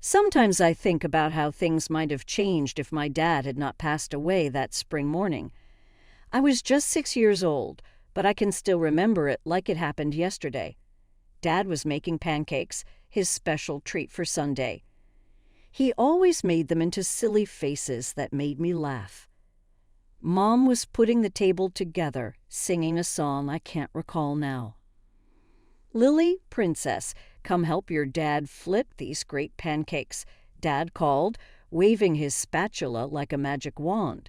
Sometimes I think about how things might have changed if my dad had not passed away that spring morning. I was just 6 years old, but I can still remember it like it happened yesterday. Dad was making pancakes, his special treat for Sunday. He always made them into silly faces that made me laugh. Mom was putting the table together, singing a song I can't recall now. "Lily, princess, come help your dad flip these great pancakes," Dad called, waving his spatula like a magic wand.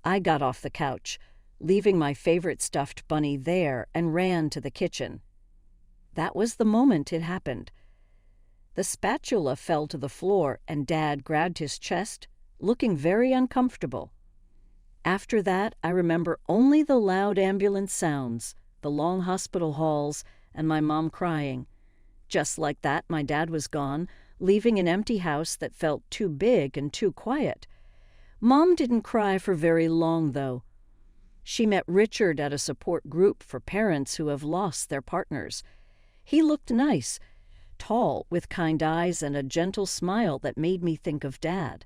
I got off the couch, leaving my favorite stuffed bunny there, and ran to the kitchen. That was the moment it happened. The spatula fell to the floor, and Dad grabbed his chest, looking very uncomfortable. After that, I remember only the loud ambulance sounds, the long hospital halls, and my mom crying. Just like that, my dad was gone, leaving an empty house that felt too big and too quiet. Mom didn't cry for very long, though. She met Richard at a support group for parents who have lost their partners. He looked nice, tall, with kind eyes and a gentle smile that made me think of Dad.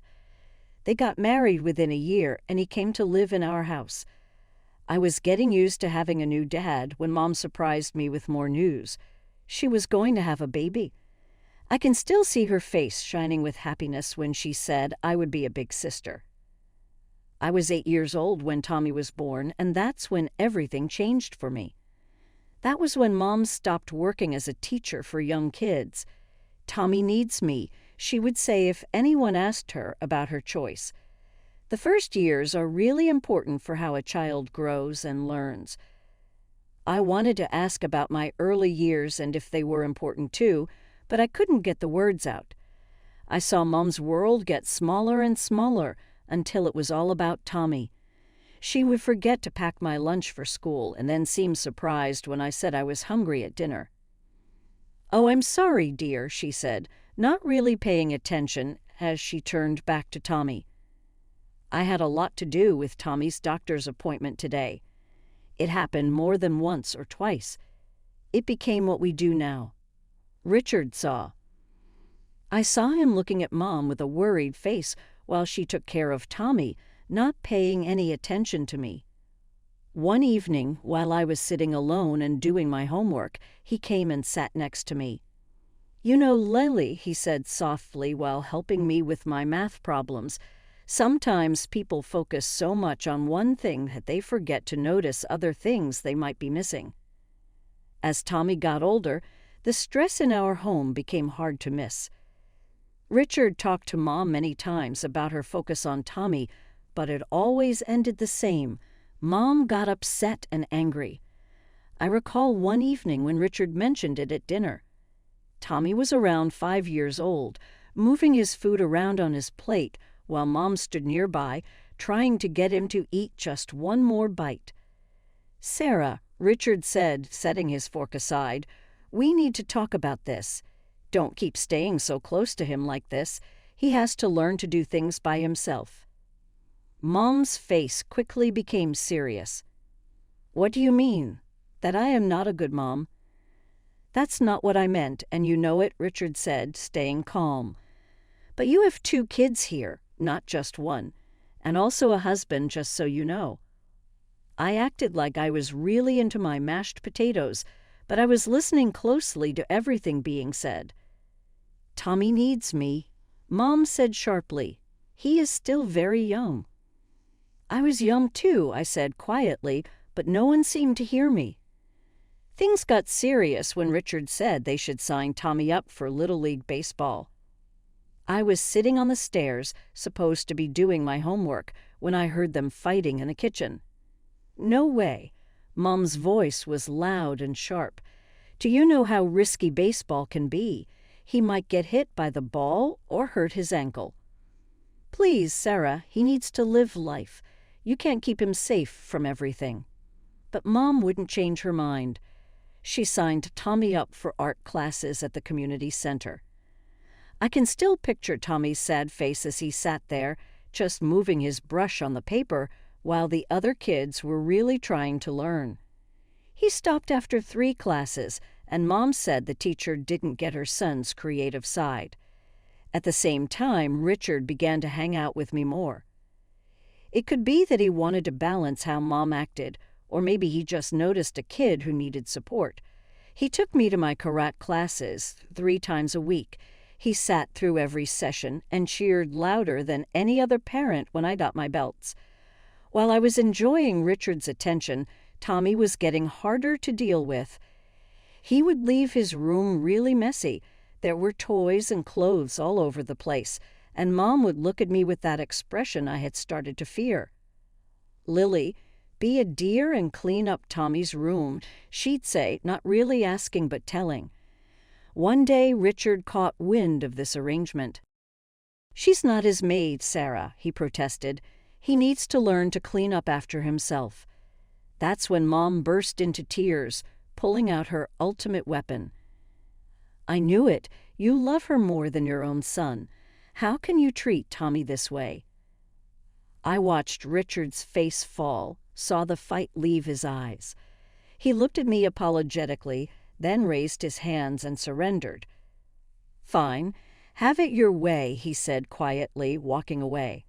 They got married within a year, and he came to live in our house. I was getting used to having a new dad when Mom surprised me with more news. She was going to have a baby. I can still see her face shining with happiness when she said I would be a big sister. I was 8 years old when Tommy was born, and that's when everything changed for me. That was when Mom stopped working as a teacher for young kids. "Tommy needs me," she would say if anyone asked her about her choice. The first years are really important for how a child grows and learns. I wanted to ask about my early years and if they were important too, but I couldn't get the words out. I saw Mom's world get smaller and smaller until it was all about Tommy. She would forget to pack my lunch for school and then seem surprised when I said I was hungry at dinner. "Oh, I'm sorry, dear," she said, not really paying attention as she turned back to Tommy. I had a lot to do with Tommy's doctor's appointment today. It happened more than once or twice. It became what we do now. Richard saw. I saw him looking at Mom with a worried face while she took care of Tommy, not paying any attention to me. One evening, while I was sitting alone and doing my homework, he came and sat next to me. "You know, Lily," he said softly while helping me with my math problems, "sometimes people focus so much on one thing that they forget to notice other things they might be missing." As Tommy got older, the stress in our home became hard to miss. Richard talked to Mom many times about her focus on Tommy, but it always ended the same. Mom got upset and angry. I recall one evening when Richard mentioned it at dinner. Tommy was around 5 years old, moving his food around on his plate while Mom stood nearby, trying to get him to eat just one more bite. "Sarah," Richard said, setting his fork aside, "we need to talk about this. Don't keep staying so close to him like this. He has to learn to do things by himself." Mom's face quickly became serious. "What do you mean? That I am not a good mom?" "That's not what I meant, and you know it," Richard said, staying calm. "But you have 2 kids here, not just one, and also a husband, just so you know." I acted like I was really into my mashed potatoes, but I was listening closely to everything being said. "Tommy needs me," Mom said sharply. "He is still very young." "I was young too," I said quietly, but no one seemed to hear me. Things got serious when Richard said they should sign Tommy up for Little League baseball. I was sitting on the stairs, supposed to be doing my homework, when I heard them fighting in the kitchen. "No way." Mom's voice was loud and sharp. "Do you know how risky baseball can be? He might get hit by the ball or hurt his ankle." "Please, Sarah, he needs to live life. You can't keep him safe from everything." But Mom wouldn't change her mind. She signed Tommy up for art classes at the community center. I can still picture Tommy's sad face as he sat there, just moving his brush on the paper, while the other kids were really trying to learn. He stopped after 3 classes, and Mom said the teacher didn't get her son's creative side. At the same time, Richard began to hang out with me more. It could be that he wanted to balance how Mom acted, or maybe he just noticed a kid who needed support. He took me to my karate classes 3 times a week. He sat through every session and cheered louder than any other parent when I got my belts. While I was enjoying Richard's attention, Tommy was getting harder to deal with. He would leave his room really messy. There were toys and clothes all over the place, and Mom would look at me with that expression I had started to fear. "Lily, be a dear and clean up Tommy's room," she'd say, not really asking but telling. One day, Richard caught wind of this arrangement. "She's not his maid, Sarah," he protested. "He needs to learn to clean up after himself." That's when Mom burst into tears, pulling out her ultimate weapon. "I knew it. You love her more than your own son. How can you treat Tommy this way?" I watched Richard's face fall, saw the fight leave his eyes. He looked at me apologetically, then raised his hands and surrendered. "Fine. Have it your way," he said quietly, walking away.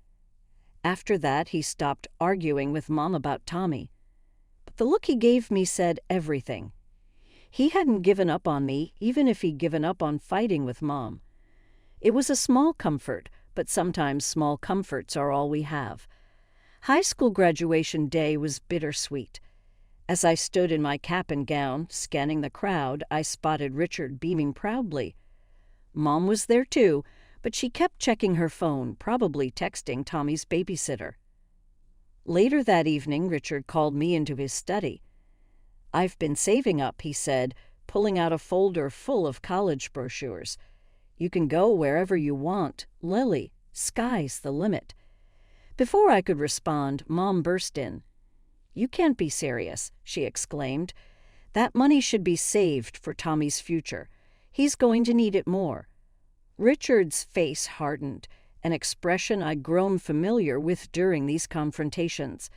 After that, he stopped arguing with Mom about Tommy. But the look he gave me said everything. He hadn't given up on me, even if he'd given up on fighting with Mom. It was a small comfort, but sometimes small comforts are all we have. High school graduation day was bittersweet. As I stood in my cap and gown, scanning the crowd, I spotted Richard beaming proudly. Mom was there too, but she kept checking her phone, probably texting Tommy's babysitter. Later that evening, Richard called me into his study. "I've been saving up," he said, pulling out a folder full of college brochures. "You can go wherever you want. Lily, sky's the limit." Before I could respond, Mom burst in. "You can't be serious," she exclaimed. "That money should be saved for Tommy's future. He's going to need it more." Richard's face hardened, an expression I'd grown familiar with during these confrontations.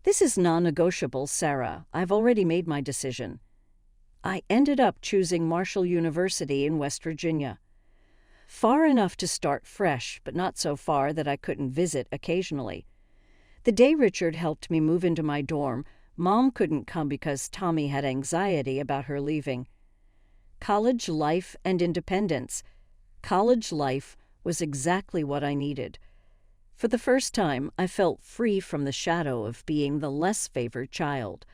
"This is non-negotiable, Sarah. I've already made my decision." I ended up choosing Marshall University in West Virginia. Far enough to start fresh, but not so far that I couldn't visit occasionally. The day Richard helped me move into my dorm, Mom couldn't come because Tommy had anxiety about her leaving. College life and independence. College life was exactly what I needed. For the first time, I felt free from the shadow of being the less favored child.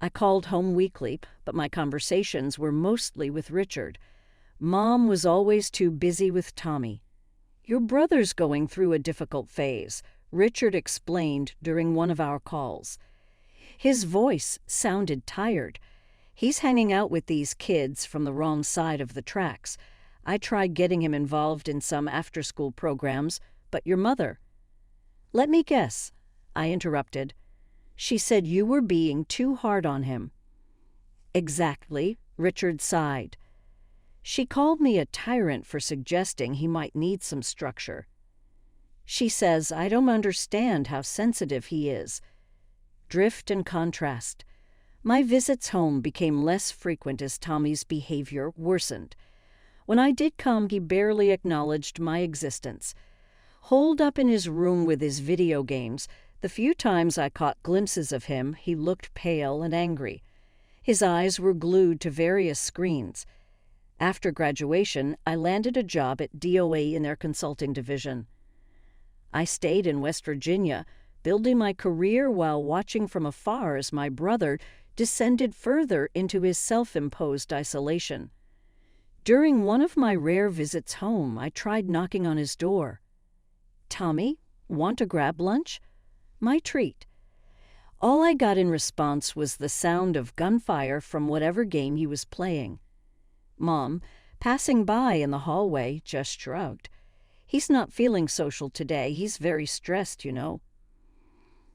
I called home weekly, but my conversations were mostly with Richard. Mom was always too busy with Tommy. "Your brother's going through a difficult phase," Richard explained during one of our calls. His voice sounded tired. "He's hanging out with these kids from the wrong side of the tracks. I tried getting him involved in some after-school programs, but your mother—" "Let me guess," I interrupted. "She said you were being too hard on him." "Exactly," Richard sighed. "She called me a tyrant for suggesting he might need some structure. She says I don't understand how sensitive he is." Drift and contrast. My visits home became less frequent as Tommy's behavior worsened. When I did come, he barely acknowledged my existence. Holed up in his room with his video games, the few times I caught glimpses of him, he looked pale and angry. His eyes were glued to various screens. After graduation, I landed a job at DOA in their consulting division. I stayed in West Virginia, building my career while watching from afar as my brother descended further into his self-imposed isolation. During one of my rare visits home, I tried knocking on his door. "Tommy, want to grab lunch?" My treat. All I got in response was the sound of gunfire from whatever game he was playing. Mom, passing by in the hallway, just shrugged. "He's not feeling social today. He's very stressed, you know."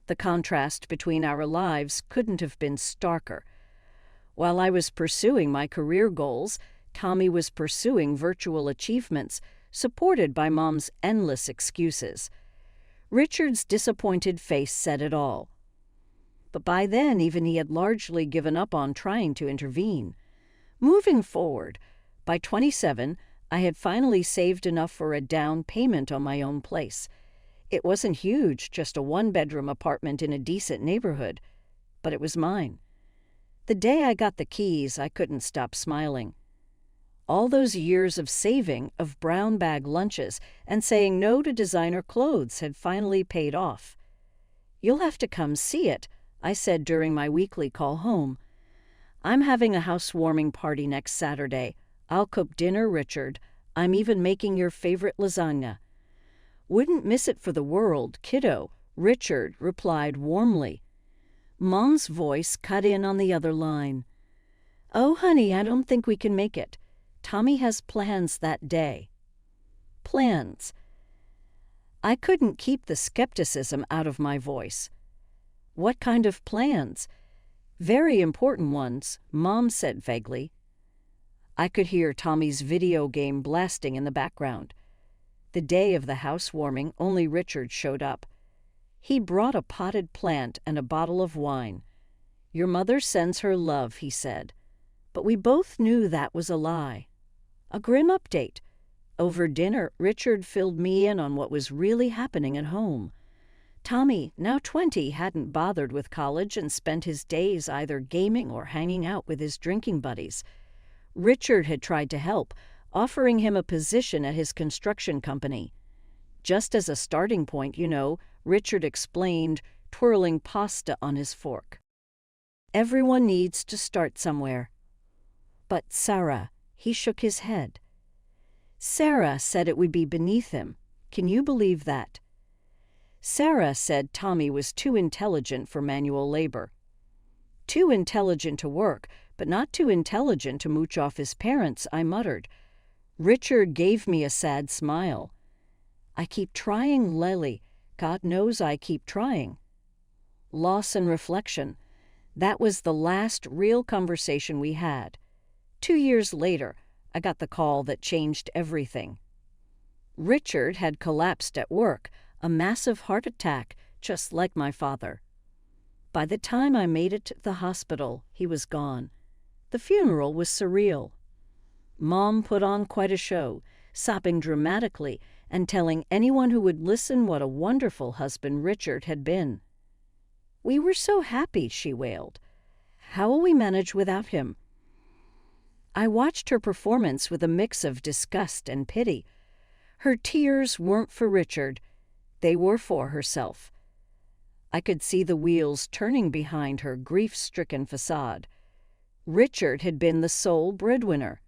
The contrast between our lives couldn't have been starker. While I was pursuing my career goals, Tommy was pursuing virtual achievements, supported by Mom's endless excuses. Richard's disappointed face said it all. But by then, even he had largely given up on trying to intervene. Moving forward, by 27, I had finally saved enough for a down payment on my own place. It wasn't huge, just a one-bedroom apartment in a decent neighborhood, but it was mine. The day I got the keys, I couldn't stop smiling. All those years of saving, of brown bag lunches, and saying no to designer clothes had finally paid off. "You'll have to come see it," I said during my weekly call home. "I'm having a housewarming party next Saturday. I'll cook dinner, Richard. I'm even making your favorite lasagna." "Wouldn't miss it for the world, kiddo," Richard replied warmly. Mom's voice cut in on the other line. "Oh, honey, I don't think we can make it. Tommy has plans that day." Plans. I couldn't keep the skepticism out of my voice. "What kind of plans?" "Very important ones," Mom said vaguely. I could hear Tommy's video game blasting in the background. The day of the housewarming, only Richard showed up. He brought a potted plant and a bottle of wine. "Your mother sends her love," he said. But we both knew that was a lie. A grim update. Over dinner, Richard filled me in on what was really happening at home. Tommy, now 20, hadn't bothered with college and spent his days either gaming or hanging out with his drinking buddies. Richard had tried to help, offering him a position at his construction company. "Just as a starting point, you know," Richard explained, twirling pasta on his fork. "Everyone needs to start somewhere." "But Sarah," he shook his head. "Sarah said it would be beneath him. Can you believe that?" Sarah said Tommy was too intelligent for manual labor. "Too intelligent to work, but not too intelligent to mooch off his parents," I muttered. Richard gave me a sad smile. "I keep trying, Lily. God knows I keep trying." Loss and reflection. That was the last real conversation we had. 2 years later, I got the call that changed everything. Richard had collapsed at work, a massive heart attack, just like my father. By the time I made it to the hospital, he was gone. The funeral was surreal. Mom put on quite a show, sobbing dramatically and telling anyone who would listen what a wonderful husband Richard had been. "We were so happy," she wailed. "How will we manage without him?" I watched her performance with a mix of disgust and pity. Her tears weren't for Richard. They were for herself. I could see the wheels turning behind her grief-stricken facade. Richard had been the sole breadwinner.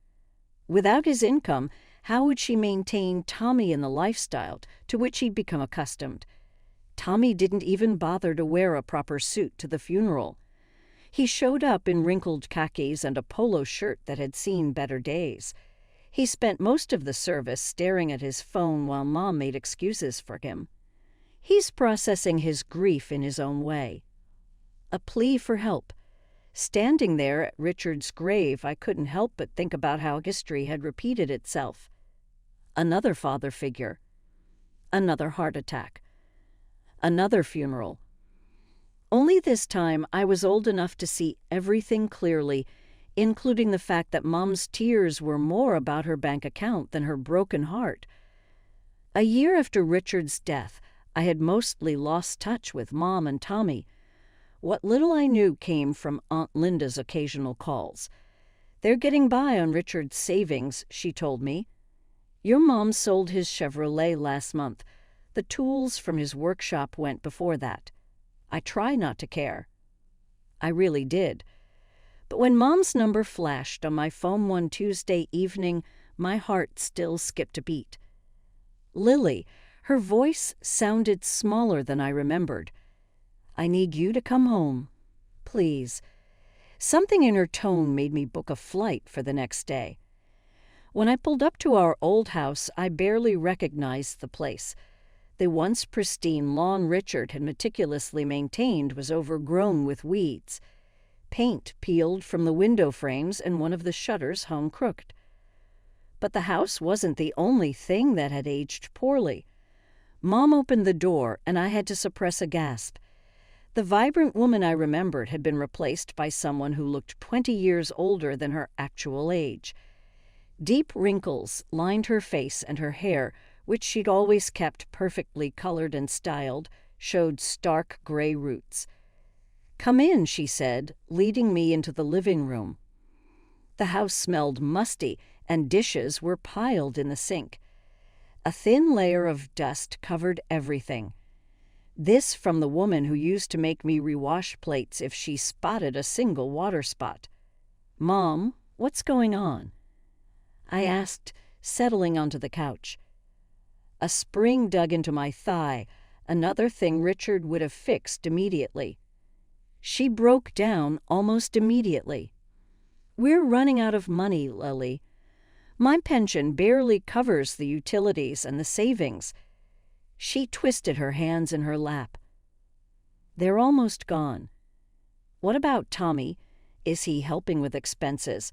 Without his income, how would she maintain Tommy and the lifestyle to which he'd become accustomed? Tommy didn't even bother to wear a proper suit to the funeral. He showed up in wrinkled khakis and a polo shirt that had seen better days. He spent most of the service staring at his phone while Mom made excuses for him. He's processing his grief in his own way. A plea for help. Standing there at Richard's grave, I couldn't help but think about how history had repeated itself. Another father figure. Another heart attack. Another funeral. Only this time I was old enough to see everything clearly, including the fact that Mom's tears were more about her bank account than her broken heart. A year after Richard's death, I had mostly lost touch with Mom and Tommy. What little I knew came from Aunt Linda's occasional calls. "They're getting by on Richard's savings," she told me. "Your mom sold his Chevrolet last month. The tools from his workshop went before that." I try not to care. I really did. But when Mom's number flashed on my phone one Tuesday evening, my heart still skipped a beat. Lily, her voice sounded smaller than I remembered. "I need you to come home. Please." Something in her tone made me book a flight for the next day. When I pulled up to our old house, I barely recognized the place. The once pristine lawn Richard had meticulously maintained was overgrown with weeds. Paint peeled from the window frames and one of the shutters hung crooked. But the house wasn't the only thing that had aged poorly. Mom opened the door, and I had to suppress a gasp. The vibrant woman I remembered had been replaced by someone who looked 20 years older than her actual age. Deep wrinkles lined her face, and her hair, which she'd always kept perfectly colored and styled, showed stark gray roots. "Come in," she said, leading me into the living room. The house smelled musty, and dishes were piled in the sink. A thin layer of dust covered everything. This from the woman who used to make me rewash plates if she spotted a single water spot. "Mom, what's going on?" I asked, settling onto the couch. A spring dug into my thigh, another thing Richard would have fixed immediately. She broke down almost immediately. "We're running out of money, Lily. My pension barely covers the utilities and the savings." She twisted her hands in her lap. "They're almost gone. What about Tommy? Is he helping with expenses?"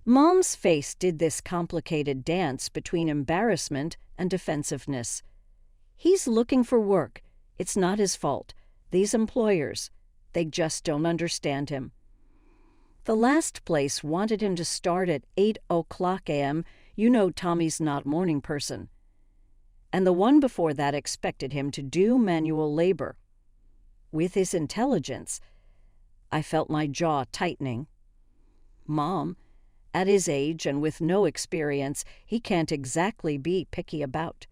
Mom's face did this complicated dance between embarrassment and defensiveness. "He's looking for work. It's not his fault. These employers, they just don't understand him. The last place wanted him to start at 8:00 a.m. You know Tommy's not a morning person. And the one before that expected him to do manual labor. With his intelligence," I felt my jaw tightening. "Mom, at his age and with no experience, he can't exactly be picky about."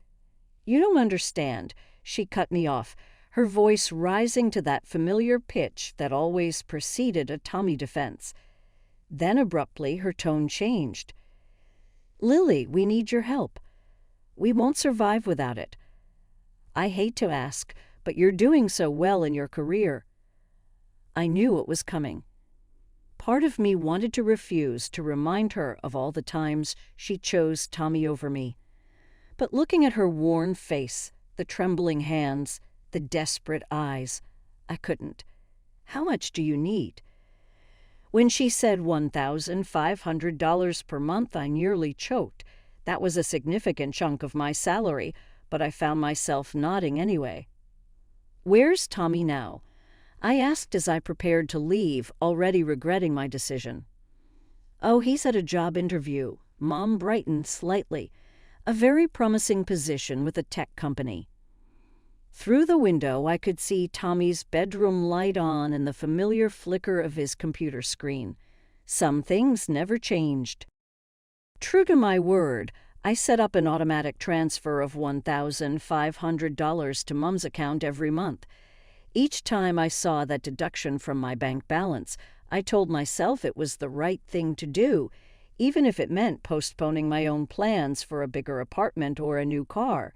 "You don't understand," she cut me off, her voice rising to that familiar pitch that always preceded a Tommy defense. Then abruptly her tone changed. "Lily, we need your help. We won't survive without it. I hate to ask, but you're doing so well in your career." I knew it was coming. Part of me wanted to refuse to remind her of all the times she chose Tommy over me. But looking at her worn face, the trembling hands, the desperate eyes, I couldn't. "How much do you need?" When she said $1,500 per month, I nearly choked. That was a significant chunk of my salary, but I found myself nodding anyway. "Where's Tommy now?" I asked as I prepared to leave, already regretting my decision. "Oh, he's at a job interview." Mom brightened slightly. "A very promising position with a tech company." Through the window, I could see Tommy's bedroom light on and the familiar flicker of his computer screen. Some things never changed. True to my word, I set up an automatic transfer of $1,500 to Mom's account every month. Each time I saw that deduction from my bank balance, I told myself it was the right thing to do, even if it meant postponing my own plans for a bigger apartment or a new car.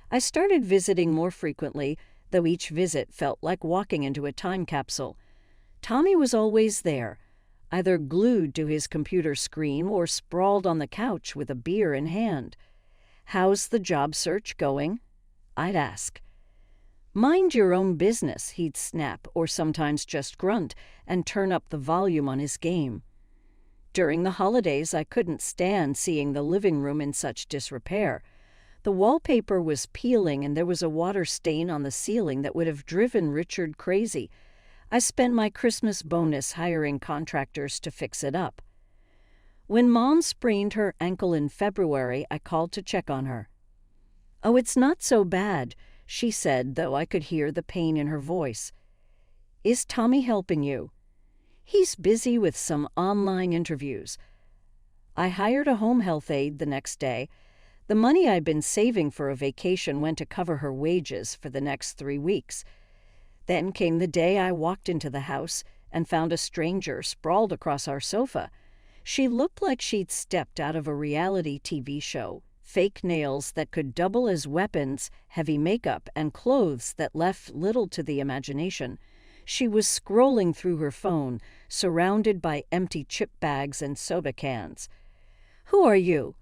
I started visiting more frequently, though each visit felt like walking into a time capsule. Tommy was always there, either glued to his computer screen or sprawled on the couch with a beer in hand. "How's the job search going?" I'd ask. "Mind your own business," he'd snap, or sometimes just grunt and turn up the volume on his game. During the holidays, I couldn't stand seeing the living room in such disrepair. The wallpaper was peeling and there was a water stain on the ceiling that would have driven Richard crazy. I spent my Christmas bonus hiring contractors to fix it up. When Mom sprained her ankle in February, I called to check on her. "Oh, it's not so bad," she said, though I could hear the pain in her voice. "Is Tommy helping you?" "He's busy with some online interviews." I hired a home health aide the next day. The money I'd been saving for a vacation went to cover her wages for the next 3 weeks. Then came the day I walked into the house and found a stranger sprawled across our sofa. She looked like she'd stepped out of a reality TV show. Fake nails that could double as weapons, heavy makeup, and clothes that left little to the imagination. She was scrolling through her phone, surrounded by empty chip bags and soda cans. "Who are you?"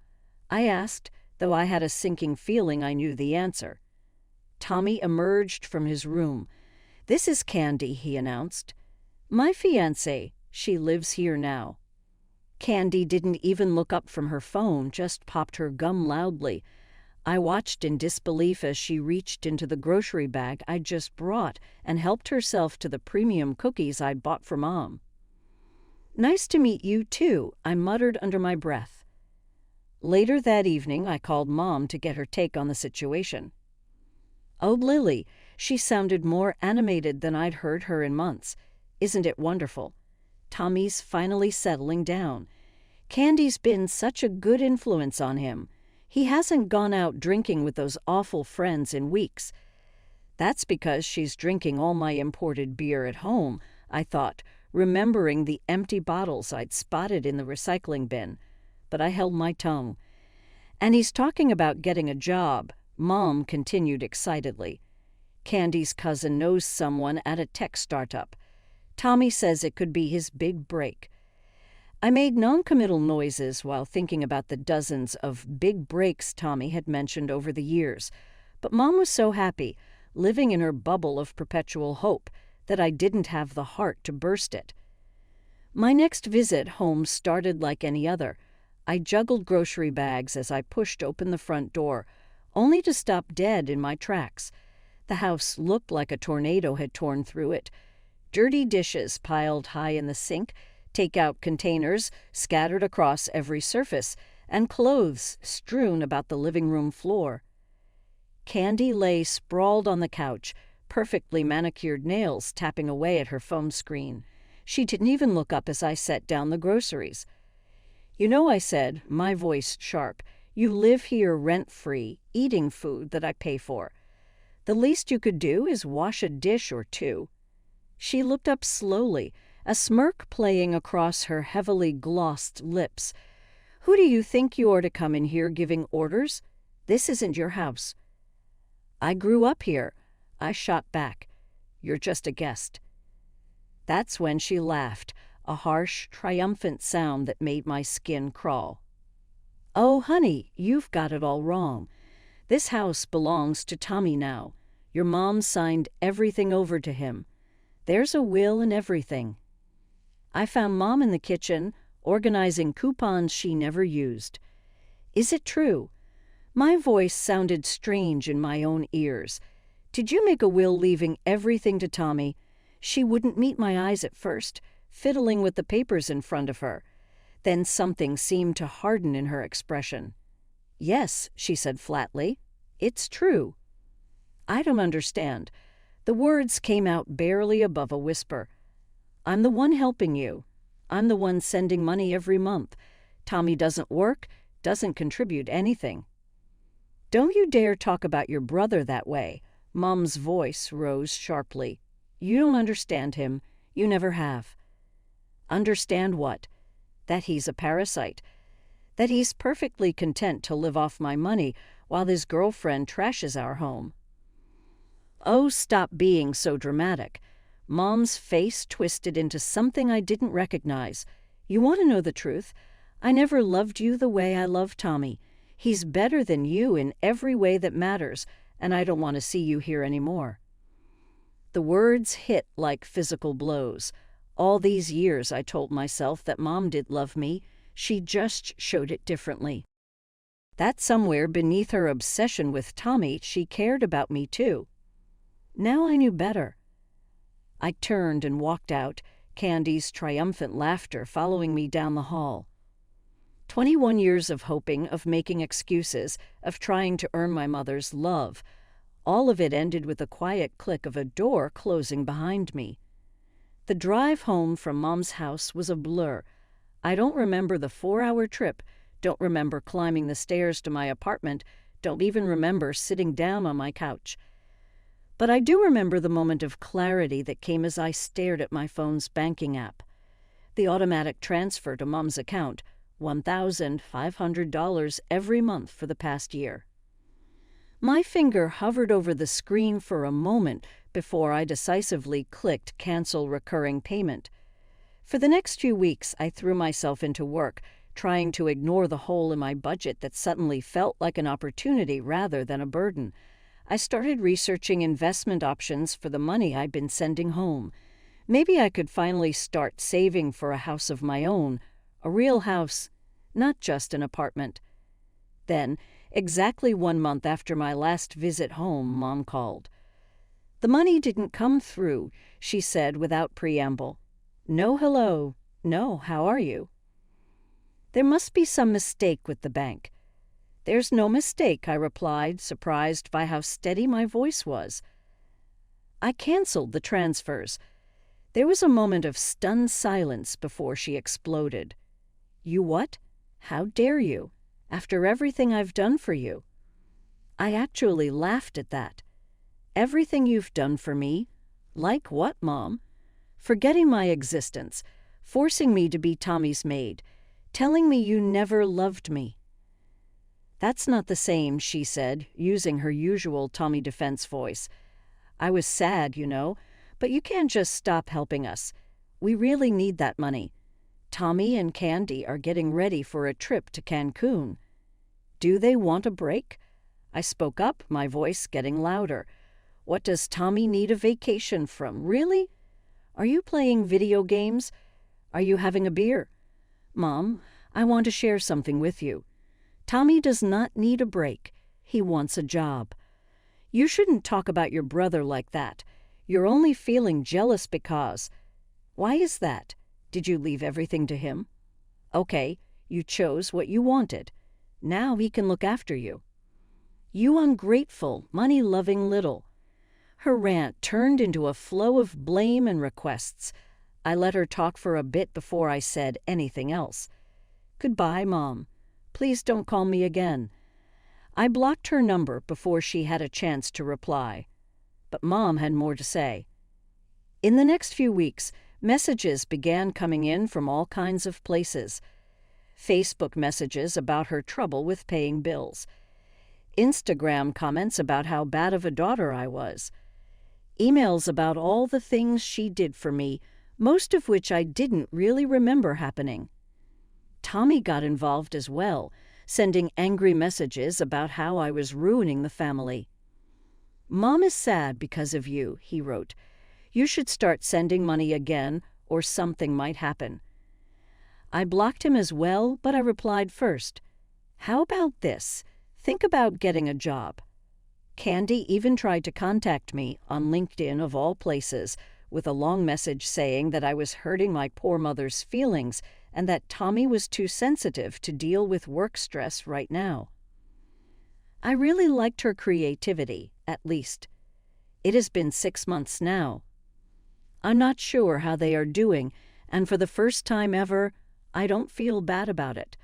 I asked, though I had a sinking feeling I knew the answer. Tommy emerged from his room. "This is Candy," he announced. "My fiancée. She lives here now." Candy didn't even look up from her phone, just popped her gum loudly. I watched in disbelief as she reached into the grocery bag I'd just brought and helped herself to the premium cookies I'd bought for Mom. "Nice to meet you, too," I muttered under my breath. Later that evening, I called Mom to get her take on the situation. "Oh, Lily," she sounded more animated than I'd heard her in months. "Isn't it wonderful? Tommy's finally settling down. Candy's been such a good influence on him. He hasn't gone out drinking with those awful friends in weeks." "That's because she's drinking all my imported beer at home," I thought, remembering the empty bottles I'd spotted in the recycling bin. But I held my tongue. "And he's talking about getting a job," Mom continued excitedly. "Candy's cousin knows someone at a tech startup. Tommy says it could be his big break." I made noncommittal noises while thinking about the dozens of big breaks Tommy had mentioned over the years, but Mom was so happy, living in her bubble of perpetual hope, that I didn't have the heart to burst it. My next visit home started like any other. I juggled grocery bags as I pushed open the front door, only to stop dead in my tracks. The house looked like a tornado had torn through it. Dirty dishes piled high in the sink, takeout containers scattered across every surface, and clothes strewn about the living room floor. Candy lay sprawled on the couch, perfectly manicured nails tapping away at her phone screen. She didn't even look up as I set down the groceries. "You know," I said, my voice sharp, "you live here rent-free, eating food that I pay for. The least you could do is wash a dish or two." She looked up slowly, a smirk playing across her heavily glossed lips. "Who do you think you are to come in here giving orders? This isn't your house." "I grew up here," I shot back. "You're just a guest." That's when she laughed, a harsh, triumphant sound that made my skin crawl. "Oh, honey, you've got it all wrong. This house belongs to Tommy now. Your mom signed everything over to him. There's a will and everything." I found Mom in the kitchen, organizing coupons she never used. "Is it true?" My voice sounded strange in my own ears. "Did you make a will leaving everything to Tommy?" She wouldn't meet my eyes at first, fiddling with the papers in front of her. Then something seemed to harden in her expression. "Yes," she said flatly. "It's true." "I don't understand." The words came out barely above a whisper. "I'm the one helping you. I'm the one sending money every month. Tommy doesn't work, doesn't contribute anything." "Don't you dare talk about your brother that way." Mom's voice rose sharply. "You don't understand him. You never have." "Understand what?" "That he's a parasite. That he's perfectly content to live off my money while his girlfriend trashes our home." "Oh, stop being so dramatic." Mom's face twisted into something I didn't recognize. "You want to know the truth? I never loved you the way I love Tommy. He's better than you in every way that matters, and I don't want to see you here anymore." The words hit like physical blows. All these years I told myself that Mom did love me. She just showed it differently. That somewhere beneath her obsession with Tommy, she cared about me too. Now I knew better. I turned and walked out, Candy's triumphant laughter following me down the hall. 21 years of hoping, of making excuses, of trying to earn my mother's love. All of it ended with the quiet click of a door closing behind me. The drive home from Mom's house was a blur. I don't remember the 4-hour trip, don't remember climbing the stairs to my apartment, don't even remember sitting down on my couch. But I do remember the moment of clarity that came as I stared at my phone's banking app. The automatic transfer to Mom's account, $1,500 every month for the past year. My finger hovered over the screen for a moment before I decisively clicked Cancel Recurring Payment. For the next few weeks, I threw myself into work, trying to ignore the hole in my budget that suddenly felt like an opportunity rather than a burden. I started researching investment options for the money I'd been sending home. Maybe I could finally start saving for a house of my own, a real house, not just an apartment. Then, exactly 1 month after my last visit home, Mom called. The money didn't come through, she said without preamble. No hello, no how are you. There must be some mistake with the bank. "There's no mistake," I replied, surprised by how steady my voice was. "I canceled the transfers." There was a moment of stunned silence before she exploded. "You what? How dare you? After everything I've done for you." I actually laughed at that. "Everything you've done for me? Like what, Mom?" "Forgetting my existence, forcing me to be Tommy's maid, telling me you never loved me." "That's not the same," she said, using her usual Tommy defense voice. "I was sad, but you can't just stop helping us. We really need that money. Tommy and Candy are getting ready for a trip to Cancun." "Do they want a break?" I spoke up, my voice getting louder. "What does Tommy need a vacation from? Really? Are you playing video games? Are you having a beer?" "Mom, I want to share something with you. Tommy does not need a break. He wants a job." "You shouldn't talk about your brother like that. You're only feeling jealous because—" "Why is that? Did you leave everything to him?" "Okay, you chose what you wanted. Now he can look after you." "You ungrateful, money-loving little—" Her rant turned into a flow of blame and requests. I let her talk for a bit before I said anything else. "Goodbye, Mom. Please don't call me again." I blocked her number before she had a chance to reply. But Mom had more to say. In the next few weeks, messages began coming in from all kinds of places. Facebook messages about her trouble with paying bills. Instagram comments about how bad of a daughter I was. Emails about all the things she did for me, most of which I didn't really remember happening. Tommy got involved as well, sending angry messages about how I was ruining the family. "Mom is sad because of you," he wrote. "You should start sending money again, or something might happen." I blocked him as well, but I replied first. "How about this? Think about getting a job." Candy even tried to contact me, on LinkedIn of all places, with a long message saying that I was hurting my poor mother's feelings and that Tommy was too sensitive to deal with work stress right now. I really liked her creativity, at least. It has been 6 months now. I'm not sure how they are doing, and for the first time ever, I don't feel bad about it.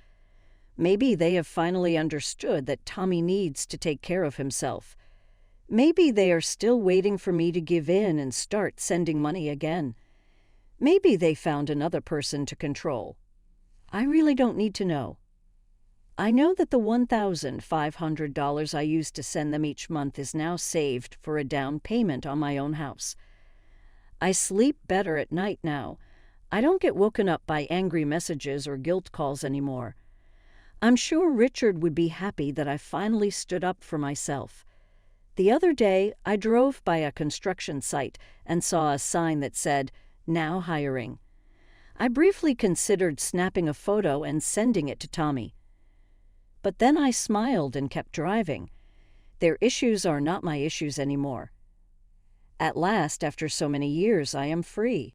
Maybe they have finally understood that Tommy needs to take care of himself. Maybe they are still waiting for me to give in and start sending money again. Maybe they found another person to control. I really don't need to know. I know that the $1,500 I used to send them each month is now saved for a down payment on my own house. I sleep better at night now. I don't get woken up by angry messages or guilt calls anymore. I'm sure Richard would be happy that I finally stood up for myself. The other day, I drove by a construction site and saw a sign that said, "Now hiring." I briefly considered snapping a photo and sending it to Tommy. But then I smiled and kept driving. Their issues are not my issues anymore. At last, after so many years, I am free.